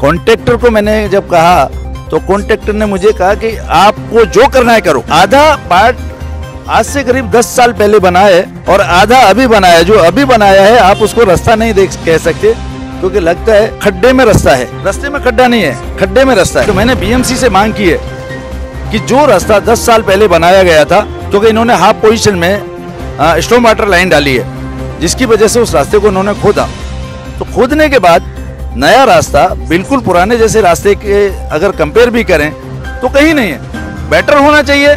Contractor को मैंने जब कहा तो कॉन्ट्रैक्टर ने मुझे कहा कि आपको जो करना है करो। आधा पार्ट आज से करीब 10 साल पहले बना है और आधा अभी बनाया है। जो अभी बनाया है आप उसको रास्ता नहीं देख कह सकते, क्योंकि लगता है खड्डे में रास्ता है। रास्ते में खड्डा नहीं है, खड्डे में रास्ता है। तो मैंने बीएमसी से मांग की है कि जो रास्ता 10 साल पहले बनाया गया था, क्योंकि इन्होंने हाफ पोजीशन में स्टॉर्म वाटर लाइन डाली है, जिसकी वजह से उस रास्ते को इन्होंने खोदा। तो खोदने के बाद नया रास्ता बिल्कुल पुराने जैसे रास्ते के अगर कंपेयर भी करें तो कहीं नहीं है। बेटर होना चाहिए,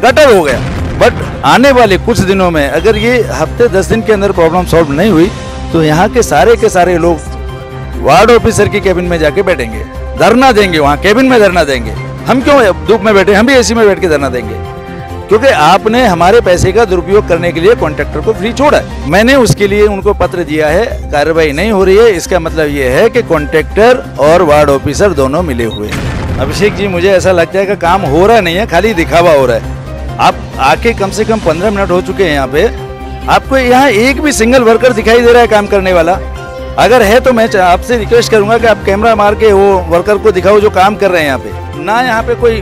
गटर हो गया। बट आने वाले कुछ दिनों में अगर ये हफ्ते 10 दिन के अंदर प्रॉब्लम सॉल्व नहीं हुई तो यहाँ के सारे लोग वार्ड ऑफिसर की कैबिन में जाके बैठेंगे, धरना देंगे, वहाँ कैबिन में धरना देंगे। हम क्यों धूप में बैठे, हम भी एसी में बैठ के धरना देंगे, क्योंकि आपने हमारे पैसे का दुरुपयोग करने के लिए कॉन्ट्रैक्टर को फ्री छोड़ा है। मैंने उसके लिए उनको पत्र दिया है, कार्रवाई नहीं हो रही है। इसका मतलब ये है कि कॉन्ट्रैक्टर और वार्ड ऑफिसर दोनों मिले हुए हैं। अभिषेक जी, मुझे ऐसा लगता है कि काम हो रहा नहीं है, खाली दिखावा हो रहा है। आप आके कम से कम 15 मिनट हो चुके हैं यहाँ पे, आपको यहाँ एक भी सिंगल वर्कर दिखाई दे रहा है काम करने वाला? अगर है तो मैं आपसे रिक्वेस्ट करूंगा कि आप कैमरा मार के वो वर्कर को दिखाओ जो काम कर रहे हैं यहाँ पे। ना यहाँ पे कोई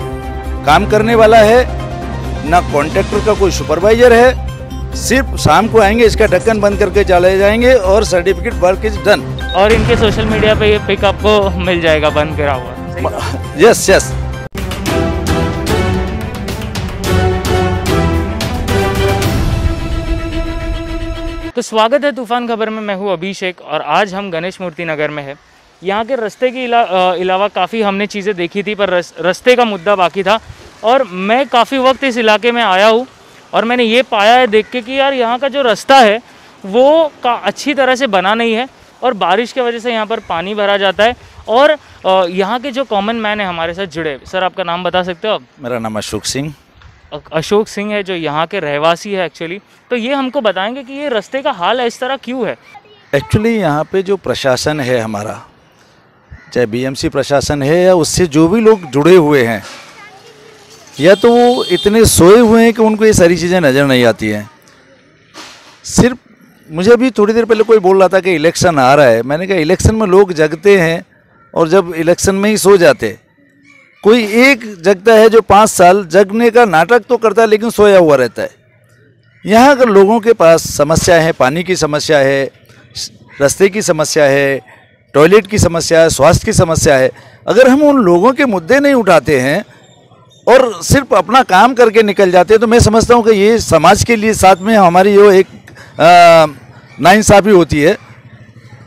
काम करने वाला है, ना कॉन्ट्रैक्टर का कोई सुपरवाइजर है। सिर्फ शाम को आएंगे, इसका ढक्कन बंद करके चले जाएंगे और सर्टिफिकेट वर्क इज डन। और इनके सोशल मीडिया पे ये पिक आपको मिल जाएगा बंद करा हुआ। Yes yes. तो स्वागत है तूफान खबर में, मैं हूं अभिषेक और आज हम गणेश मूर्ति नगर में है। यहाँ के रास्ते के अलावा काफ़ी हमने चीज़ें देखी थी, पर रास्ते का मुद्दा बाकी था। और मैं काफ़ी वक्त इस इलाके में आया हूँ और मैंने ये पाया है देख के कि यार यहाँ का जो रास्ता है वो अच्छी तरह से बना नहीं है और बारिश की वजह से यहाँ पर पानी भरा जाता है। और यहाँ के जो कॉमन मैन है हमारे साथ जुड़े। सर, आपका नाम बता सकते हो आप? मेरा नाम अशोक सिंह। अशोक सिंह है, जो यहाँ के रहवासी है एक्चुअली। तो ये हमको बताएंगे कि ये रास्ते का हाल इस तरह क्यों है। एक्चुअली यहाँ पे जो प्रशासन है हमारा, चाहे बीएमसी प्रशासन है या उससे जो भी लोग जुड़े हुए हैं, या तो वो इतने सोए हुए हैं कि उनको ये सारी चीज़ें नज़र नहीं आती हैं। सिर्फ मुझे अभी थोड़ी देर पहले कोई बोल रहा था कि इलेक्शन आ रहा है। मैंने कहा इलेक्शन में लोग जगते हैं और जब इलेक्शन में ही सो जाते। कोई एक जगता है जो 5 साल जगने का नाटक तो करता है लेकिन सोया हुआ रहता है। यहाँ अगर लोगों के पास समस्या है, पानी की समस्या है, रास्ते की समस्या है, टॉयलेट की समस्या है, स्वास्थ्य की समस्या है, अगर हम उन लोगों के मुद्दे नहीं उठाते हैं और सिर्फ अपना काम करके निकल जाते हैं, तो मैं समझता हूँ कि ये समाज के लिए साथ में हमारी जो एक नाइंसाफ़ी होती है।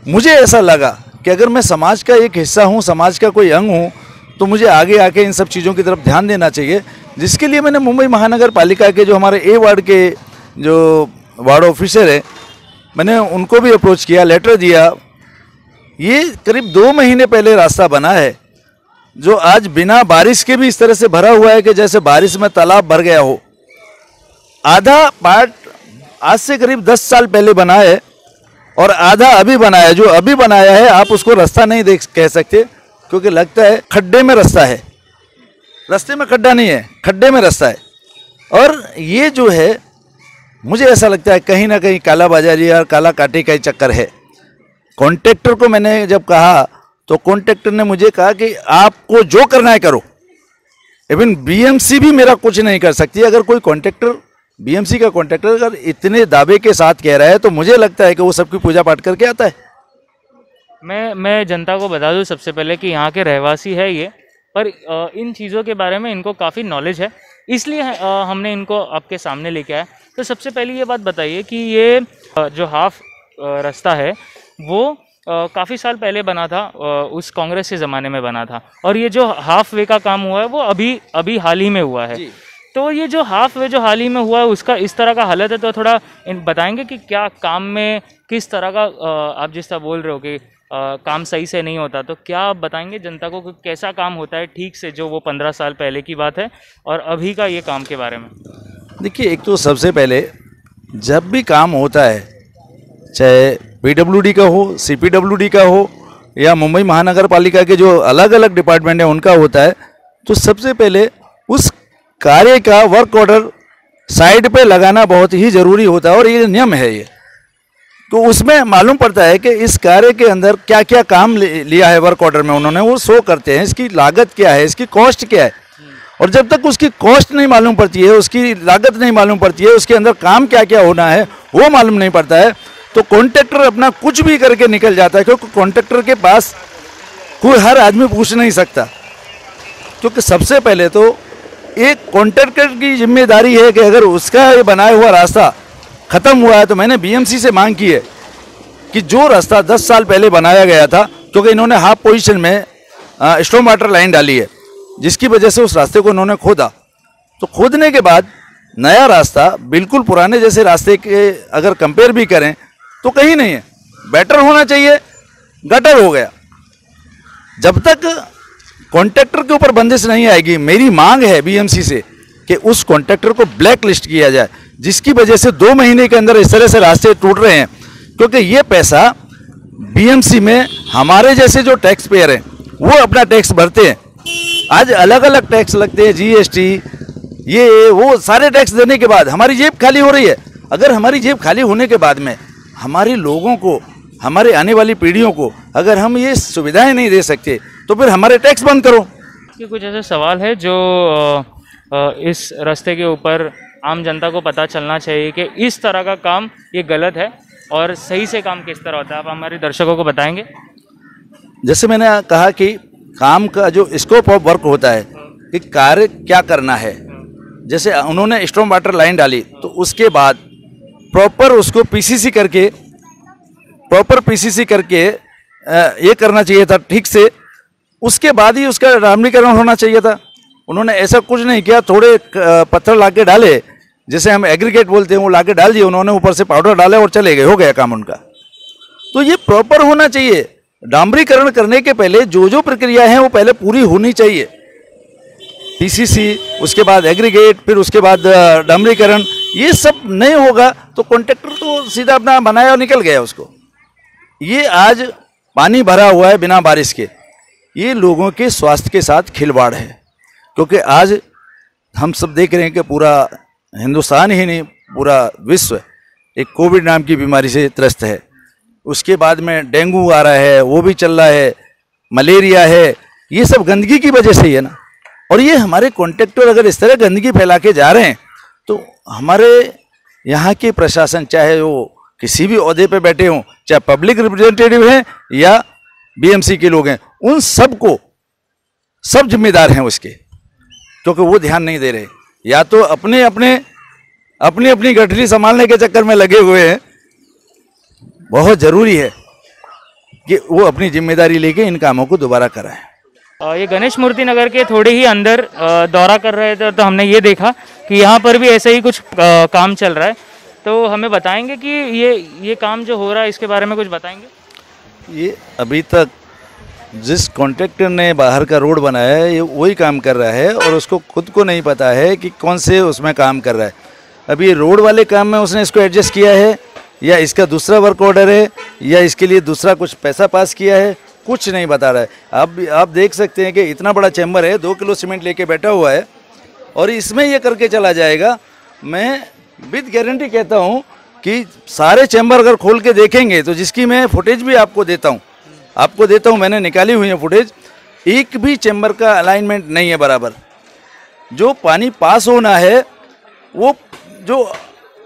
मुझे ऐसा लगा कि अगर मैं समाज का एक हिस्सा हूँ, समाज का कोई अंग हूँ, तो मुझे आगे आके इन सब चीज़ों की तरफ ध्यान देना चाहिए। जिसके लिए मैंने मुंबई महानगर पालिका के जो हमारे ए वार्ड के जो वार्ड ऑफिसर है, मैंने उनको भी अप्रोच किया, लेटर दिया। ये करीब 2 महीने पहले रास्ता बना है, जो आज बिना बारिश के भी इस तरह से भरा हुआ है कि जैसे बारिश में तालाब भर गया हो। आधा पार्ट आज से करीब 10 साल पहले बना है और आधा अभी बनाया है। जो अभी बनाया है आप उसको रास्ता नहीं देख कह सकते, क्योंकि लगता है खड्डे में रास्ता है। रास्ते में खड्डा नहीं है, खड्डे में रास्ता है। और ये जो है, मुझे ऐसा लगता है कहीं ना कहीं काला बाजारी और काला काटे का ही चक्कर है। कॉन्ट्रैक्टर को मैंने जब कहा तो कॉन्ट्रैक्टर ने मुझे कहा कि आपको जो करना है करो। इवन बीएमसी भी मेरा कुछ नहीं कर सकती। अगर कोई कॉन्ट्रैक्टर, बीएमसी का कॉन्ट्रैक्टर अगर इतने दावे के साथ कह रहा है तो मुझे लगता है कि वो सबकी पूजा पाठ करके आता है। मैं जनता को बता दूं सबसे पहले कि यहाँ के रहवासी है ये, पर इन चीज़ों के बारे में इनको काफ़ी नॉलेज है, इसलिए हमने इनको आपके सामने लेके आया। तो सबसे पहले ये बात बताइए कि ये जो हाफ रास्ता है वो काफ़ी साल पहले बना था, उस कांग्रेस के ज़माने में बना था, और ये जो हाफ वे का काम हुआ है वो अभी हाल ही में हुआ है। तो ये जो हाफ वे जो हाल ही में हुआ है उसका इस तरह का हालत है, तो थोड़ा बताएंगे कि क्या काम में किस तरह का आप जिस तरह बोल रहे हो कि काम सही से नहीं होता, तो क्या आप बताएंगे जनता को कि कैसा काम होता है ठीक से, जो वो 15 साल पहले की बात है और अभी का ये काम के बारे में? देखिए, एक तो सबसे पहले जब भी काम होता है, चाहे पीडब्ल्यूडी का हो, सीपीडब्ल्यूडी का हो या मुंबई महानगर पालिका के जो अलग अलग डिपार्टमेंट हैं उनका होता है, तो सबसे पहले उस कार्य का वर्क ऑर्डर साइड पे लगाना बहुत ही ज़रूरी होता है और ये नियम है। ये तो उसमें मालूम पड़ता है कि इस कार्य के अंदर क्या क्या काम लिया है वर्क ऑर्डर में उन्होंने, वो शो करते हैं। इसकी लागत क्या है, इसकी कॉस्ट क्या है, और जब तक उसकी कॉस्ट नहीं मालूम पड़ती है, उसकी लागत नहीं मालूम पड़ती है, उसके अंदर काम क्या क्या होना है वो मालूम नहीं पड़ता है, तो कॉन्ट्रैक्टर अपना कुछ भी करके निकल जाता है। क्योंकि कॉन्ट्रैक्टर के पास कोई हर आदमी पूछ नहीं सकता, क्योंकि सबसे पहले तो एक कॉन्ट्रैक्टर की जिम्मेदारी है कि अगर उसका ये बनाया हुआ रास्ता ख़त्म हुआ है, तो मैंने बीएमसी से मांग की है कि जो रास्ता 10 साल पहले बनाया गया था, क्योंकि इन्होंने हाफ पोजीशन में स्टॉर्म वाटर लाइन डाली है, जिसकी वजह से उस रास्ते को इन्होंने खोदा, तो खोदने के बाद नया रास्ता बिल्कुल पुराने जैसे रास्ते के अगर कंपेयर भी करें तो कहीं नहीं है, बेटर होना चाहिए, गटर हो गया। जब तक कॉन्ट्रैक्टर के ऊपर बंदिश नहीं आएगी, मेरी मांग है बीएमसी से कि उस कॉन्ट्रैक्टर को ब्लैक लिस्ट किया जाए, जिसकी वजह से 2 महीने के अंदर इस तरह से रास्ते टूट रहे हैं। क्योंकि ये पैसा बीएमसी में हमारे जैसे जो टैक्स पेयर हैं वो अपना टैक्स भरते हैं। आज अलग अलग टैक्स लगते हैं, जीएसटी, ये वो सारे टैक्स देने के बाद हमारी जेब खाली हो रही है। अगर हमारी जेब खाली होने के बाद में हमारे लोगों को, हमारे आने वाली पीढ़ियों को अगर हम ये सुविधाएं नहीं दे सकते, तो फिर हमारे टैक्स बंद करो। कि कुछ ऐसे सवाल है जो इस रास्ते के ऊपर आम जनता को पता चलना चाहिए कि इस तरह का काम ये गलत है और सही से काम किस तरह होता है, आप हमारे दर्शकों को बताएंगे? जैसे मैंने कहा कि काम का जो स्कोप ऑफ वर्क होता है कि कार्य क्या करना है, जैसे उन्होंने स्टॉर्म वाटर लाइन डाली तो उसके बाद प्रॉपर उसको पीसीसी करके ये करना चाहिए था ठीक से, उसके बाद ही उसका डामरीकरण होना चाहिए था। उन्होंने ऐसा कुछ नहीं किया, थोड़े पत्थर लाके डाले, जैसे हम एग्रीगेट बोलते हैं, वो लाके डाल दिए उन्होंने, ऊपर से पाउडर डाला और चले गए, हो गया काम उनका। तो ये प्रॉपर होना चाहिए। डामरीकरण करने के पहले जो जो प्रक्रिया है वो पहले पूरी होनी चाहिए, पीसीसी, उसके बाद एग्रीगेट, फिर उसके बाद डामरीकरण। ये सब नहीं होगा तो कॉन्ट्रैक्टर तो सीधा अपना बनाया और निकल गया उसको। ये आज पानी भरा हुआ है बिना बारिश के, ये लोगों के स्वास्थ्य के साथ खिलवाड़ है। क्योंकि आज हम सब देख रहे हैं कि पूरा हिंदुस्तान ही नहीं, पूरा विश्व एक कोविड नाम की बीमारी से त्रस्त है। उसके बाद में डेंगू आ रहा है, वो भी चल रहा है, मलेरिया है, ये सब गंदगी की वजह से ही है ना। और ये हमारे कॉन्ट्रैक्टर अगर इस तरह गंदगी फैला के जा रहे हैं, तो हमारे यहाँ के प्रशासन, चाहे वो किसी भी ओहदे पे बैठे हों, चाहे पब्लिक रिप्रेजेंटेटिव हैं या बीएमसी के लोग हैं, उन सबको सब जिम्मेदार हैं उसके, क्योंकि वो ध्यान नहीं दे रहे। या तो अपनी अपनी गठरी संभालने के चक्कर में लगे हुए हैं। बहुत ज़रूरी है कि वो अपनी जिम्मेदारी लेके इन कामों को दोबारा कराएं। ये गणेश मूर्ति नगर के थोड़े ही अंदर दौरा कर रहे थे तो हमने ये देखा कि यहाँ पर भी ऐसे ही कुछ काम चल रहा है। तो हमें बताएंगे कि ये काम जो हो रहा है इसके बारे में कुछ बताएंगे? ये अभी तक जिस कॉन्ट्रैक्टर ने बाहर का रोड बनाया है ये वही काम कर रहा है, और उसको खुद को नहीं पता है कि कौन से उसमें काम कर रहा है। अभी ये रोड वाले काम में उसने इसको एडजस्ट किया है, या इसका दूसरा वर्क ऑर्डर है, या इसके लिए दूसरा कुछ पैसा पास किया है, कुछ नहीं बता रहा है। आप देख सकते हैं कि इतना बड़ा चैम्बर है, 2 किलो सीमेंट लेके बैठा हुआ है और इसमें ये करके चला जाएगा। मैं विद गारंटी कहता हूँ कि सारे चैम्बर अगर खोल के देखेंगे तो, जिसकी मैं फुटेज भी आपको देता हूँ, मैंने निकाली हुई है फुटेज, एक भी चैम्बर का अलाइनमेंट नहीं है बराबर। जो पानी पास होना है वो जो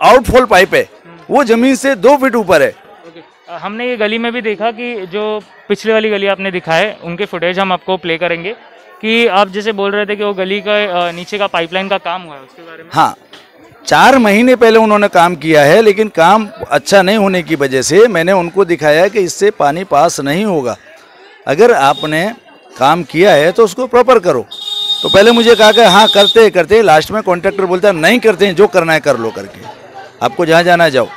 आउटफॉल पाइप है वो ज़मीन से 2 फीट ऊपर है। हमने ये गली में भी देखा कि जो पिछले वाली गली आपने दिखाए उनके फुटेज हम आपको प्ले करेंगे कि आप जैसे बोल रहे थे कि वो गली का नीचे का पाइपलाइन का काम हुआ है, उसके बारे में। हाँ, 4 महीने पहले उन्होंने काम किया है, लेकिन काम अच्छा नहीं होने की वजह से मैंने उनको दिखाया कि इससे पानी पास नहीं होगा। अगर आपने काम किया है तो उसको प्रॉपर करो। तो पहले मुझे कहा कि हाँ करते करते, लास्ट में कॉन्ट्रैक्टर बोलता है नहीं करते हैं, जो करना है कर लो करके, आपको जहाँ जाना है जाओ।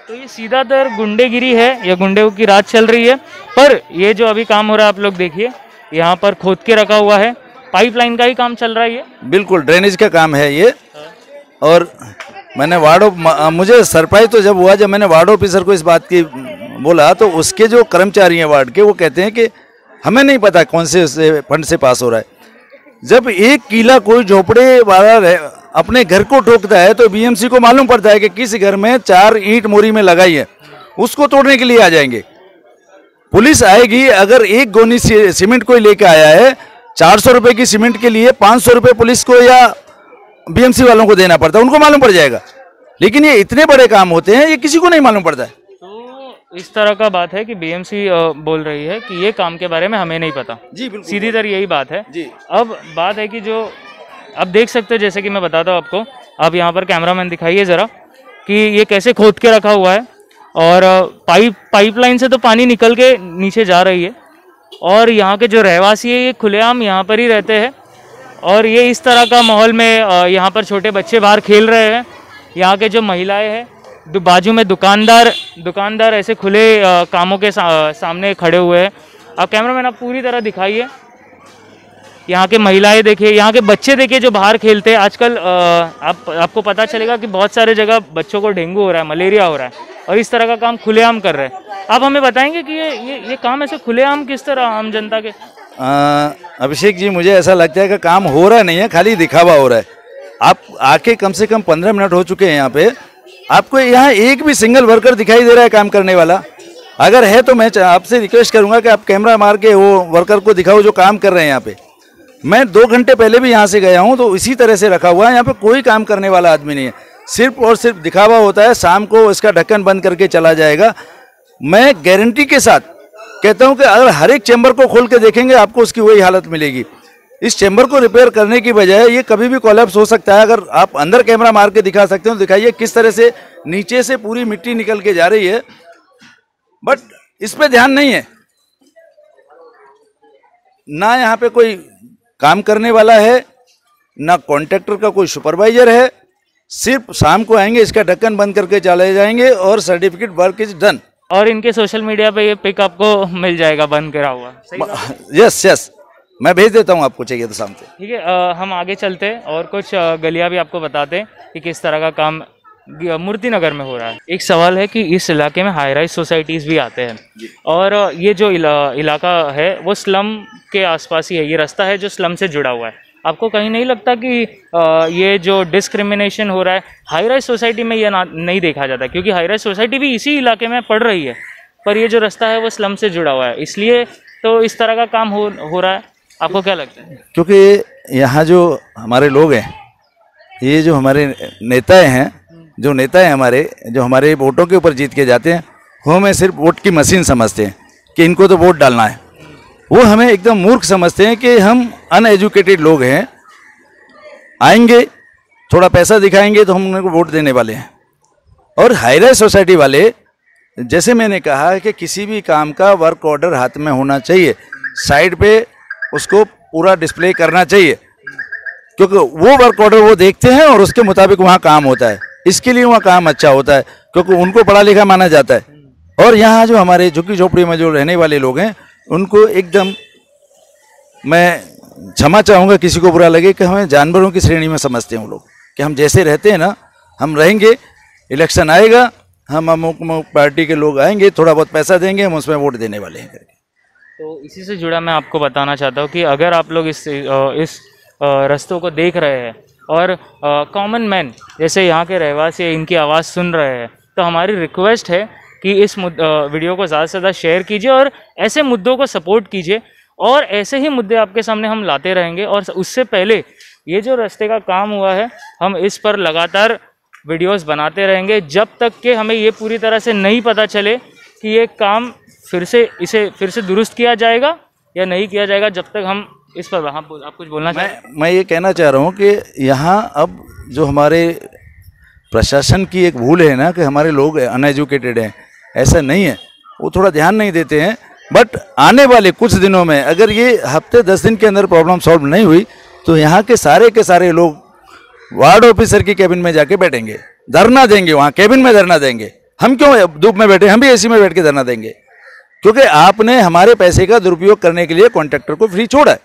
तो ये सीधा दर गुंडेगिरी है या गुंडे की रात चल रही है। पर ये जो अभी काम हो रहा है आप लोग देखिए, यहाँ पर खोद के रखा हुआ है, पाइपलाइन का ही काम चल रहा है। ये बिल्कुल ड्रेनेज का काम है ये। और मैंने मुझे सरप्राइज तो जब हुआ जब मैंने वार्ड ऑफिसर को इस बात की बोला, तो उसके जो कर्मचारी हैं वार्ड के, वो कहते हैं कि हमें नहीं पता कौन से फंड से पास हो रहा है। जब एक किला कोई झोपड़े वाला अपने घर को ठोकता है तो बीएमसी को मालूम पड़ता है कि किस घर में 4 ईंट मोरी में लगाई है, उसको तोड़ने के लिए आ जाएंगे। पुलिस आएगी, अगर एक गोनी सीमेंट कोई लेके आया है, 400 रुपए की सीमेंट के लिए 500 रुपए पुलिस को या बीएमसी वालों को देना पड़ता है, उनको मालूम पड़ जाएगा। लेकिन ये इतने बड़े काम होते हैं, ये किसी को नहीं मालूम पड़ता है। तो इस तरह का बात है कि बीएमसी बोल रही है कि ये काम के बारे में हमें नहीं पता। जी बिल्कुल, सीधी तरह यही बात है जी। अब बात है कि जो आप देख सकते हो, जैसे कि मैं बताता हूँ आपको, आप यहाँ पर कैमरामैन दिखाइए ज़रा कि ये कैसे खोद के रखा हुआ है, और पाइपलाइन से तो पानी निकल के नीचे जा रही है, और यहाँ के जो रहवासी है ये खुलेआम यहाँ पर ही रहते हैं, और ये इस तरह का माहौल में यहाँ पर छोटे बच्चे बाहर खेल रहे हैं। यहाँ के जो महिलाएं हैं, बाजू में दुकानदार ऐसे खुले कामों के सामने खड़े हुए हैं। आप कैमरामैन आप पूरी तरह दिखाइए, यहाँ के महिलाएं देखिए, यहाँ के बच्चे देखिए जो बाहर खेलते हैं। आजकल आपको पता चलेगा कि बहुत सारे जगह बच्चों को डेंगू हो रहा है, मलेरिया हो रहा है, और इस तरह का काम खुलेआम कर रहे हैं। आप हमें बताएंगे कि ये काम ऐसे खुलेआम किस तरह आम जनता के? अभिषेक जी, मुझे ऐसा लगता है कि काम हो रहा नहीं है, खाली दिखावा हो रहा है। आप आके कम से कम 15 मिनट हो चुके हैं यहाँ पे, आपको यहाँ एक भी सिंगल वर्कर दिखाई दे रहा है काम करने वाला? अगर है तो मैं आपसे रिक्वेस्ट करूंगा कि आप कैमरा मार के वो वर्कर को दिखाओ जो काम कर रहे हैं यहाँ पे। मैं 2 घंटे पहले भी यहाँ से गया हूँ, तो इसी तरह से रखा हुआ है, यहाँ पे कोई काम करने वाला आदमी नहीं है, सिर्फ और सिर्फ दिखावा होता है। शाम को इसका ढक्कन बंद करके चला जाएगा। मैं गारंटी के साथ कहता हूँ कि अगर हर एक चैम्बर को खोल के देखेंगे, आपको उसकी वही हालत मिलेगी। इस चैम्बर को रिपेयर करने की बजाय ये कभी भी कोलैप्स हो सकता है। अगर आप अंदर कैमरा मार के दिखा सकते हो, दिखाइए किस तरह से नीचे से पूरी मिट्टी निकल के जा रही है, बट इस पे ध्यान नहीं है। ना यहाँ पे कोई काम करने वाला है, ना कॉन्ट्रैक्टर का कोई सुपरवाइजर है। सिर्फ शाम को आएंगे, इसका ढक्कन बंद करके चले जाएंगे और सर्टिफिकेट वर्क इज डन। और इनके सोशल मीडिया पे ये पिक आपको मिल जाएगा बंद करा हुआ। यस, मैं भेज देता हूँ, आपको चाहिए तो शाम से। ठीक है, हम आगे चलते हैं और कुछ गलियां भी आपको बताते हैं कि किस तरह का काम मूर्ति नगर में हो रहा है। एक सवाल है कि इस इलाके में हाई राइज सोसाइटीज़ भी आते हैं, और ये जो इलाका है वो स्लम के आसपास ही है। ये रास्ता है जो स्लम से जुड़ा हुआ है। आपको कहीं नहीं लगता कि ये जो डिस्क्रिमिनेशन हो रहा है हाई राइज सोसाइटी में, ये नहीं देखा जाता? क्योंकि हाई राइज सोसाइटी भी इसी इलाके में पड़ रही है, पर ये जो रास्ता है वो स्लम से जुड़ा हुआ है, इसलिए तो इस तरह का काम हो रहा है। आपको क्या लगता है? क्योंकि यहाँ जो हमारे लोग हैं, ये जो हमारे नेताएं हैं, जो नेता हैं हमारे, जो हमारे वोटों के ऊपर जीत के जाते हैं, वो हमें सिर्फ वोट की मशीन समझते हैं कि इनको तो वोट डालना है। वो हमें एकदम मूर्ख समझते हैं कि हम अनएजुकेटेड लोग हैं, आएंगे थोड़ा पैसा दिखाएंगे तो हम उनको वोट देने वाले हैं। और हाई राइज सोसाइटी वाले, जैसे मैंने कहा कि किसी भी काम का वर्क ऑर्डर हाथ में होना चाहिए, साइड पे उसको पूरा डिस्प्ले करना चाहिए, क्योंकि वो वर्क ऑर्डर वो देखते हैं और उसके मुताबिक वहाँ काम होता है। इसके लिए वहाँ काम अच्छा होता है, क्योंकि उनको पढ़ा लिखा माना जाता है। और यहाँ जो हमारे झुग्गी झोपड़ी में जो रहने वाले लोग हैं, उनको एकदम, मैं क्षमा चाहूँगा किसी को बुरा लगे, कि हमें जानवरों की श्रेणी में समझते हैं वो लोग, कि हम जैसे रहते हैं ना, हम रहेंगे, इलेक्शन आएगा, हम अमुक पार्टी के लोग आएंगे, थोड़ा बहुत पैसा देंगे, हम उसमें वोट देने वाले हैं करके। तो इसी से जुड़ा मैं आपको बताना चाहता हूँ कि अगर आप लोग इस रास्तों को देख रहे हैं और कॉमन मैन जैसे यहाँ के रहवासी इनकी आवाज़ सुन रहे हैं, तो हमारी रिक्वेस्ट है कि इस वीडियो को ज़्यादा से ज़्यादा शेयर कीजिए और ऐसे मुद्दों को सपोर्ट कीजिए, और ऐसे ही मुद्दे आपके सामने हम लाते रहेंगे। और उससे पहले ये जो रास्ते का काम हुआ है, हम इस पर लगातार वीडियोस बनाते रहेंगे जब तक कि हमें ये पूरी तरह से नहीं पता चले कि ये काम इसे फिर से दुरुस्त किया जाएगा या नहीं किया जाएगा। जब तक हम इस पर आप कुछ बोलना चाहें? मैं ये कहना चाह रहा हूँ कि यहाँ अब जो हमारे प्रशासन की एक भूल है ना, कि हमारे लोग अनएजुकेटेड हैं, ऐसा नहीं है, वो थोड़ा ध्यान नहीं देते हैं। बट आने वाले कुछ दिनों में अगर ये हफ्ते 10 दिन के अंदर प्रॉब्लम सॉल्व नहीं हुई, तो यहाँ के सारे लोग वार्ड ऑफिसर की कैबिन में जाके बैठेंगे, धरना देंगे, वहाँ कैबिन में धरना देंगे। हम क्यों धूप में बैठे, हम भी एसी में बैठ के धरना देंगे, क्योंकि आपने हमारे पैसे का दुरुपयोग करने के लिए कॉन्ट्रैक्टर को फ्री छोड़ा है।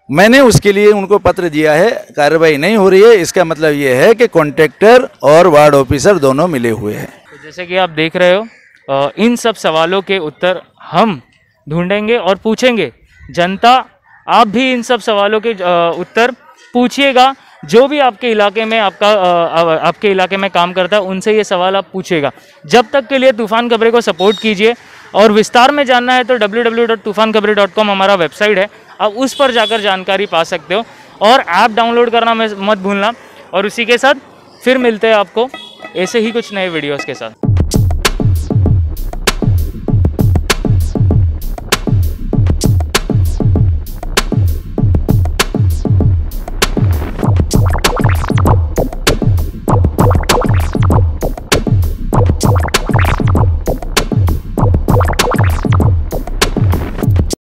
मैंने उसके लिए उनको पत्र दिया है, कार्रवाई नहीं हो रही है, इसका मतलब ये है कि कॉन्ट्रैक्टर और वार्ड ऑफिसर दोनों मिले हुए हैं। तो जैसे कि आप देख रहे हो, इन सब सवालों के उत्तर हम ढूंढेंगे और पूछेंगे। जनता, आप भी इन सब सवालों के उत्तर पूछिएगा, जो भी आपके इलाके में आपके इलाके में काम करता है उनसे ये सवाल आप पूछेगा। जब तक के लिए तूफान खबरें को सपोर्ट कीजिए, और विस्तार में जानना है तो www.tufankhbare.com हमारा वेबसाइट है, आप उस पर जाकर जानकारी पा सकते हो, और ऐप डाउनलोड करना मत भूलना। और उसी के साथ फिर मिलते हैं आपको ऐसे ही कुछ नए वीडियोस के साथ।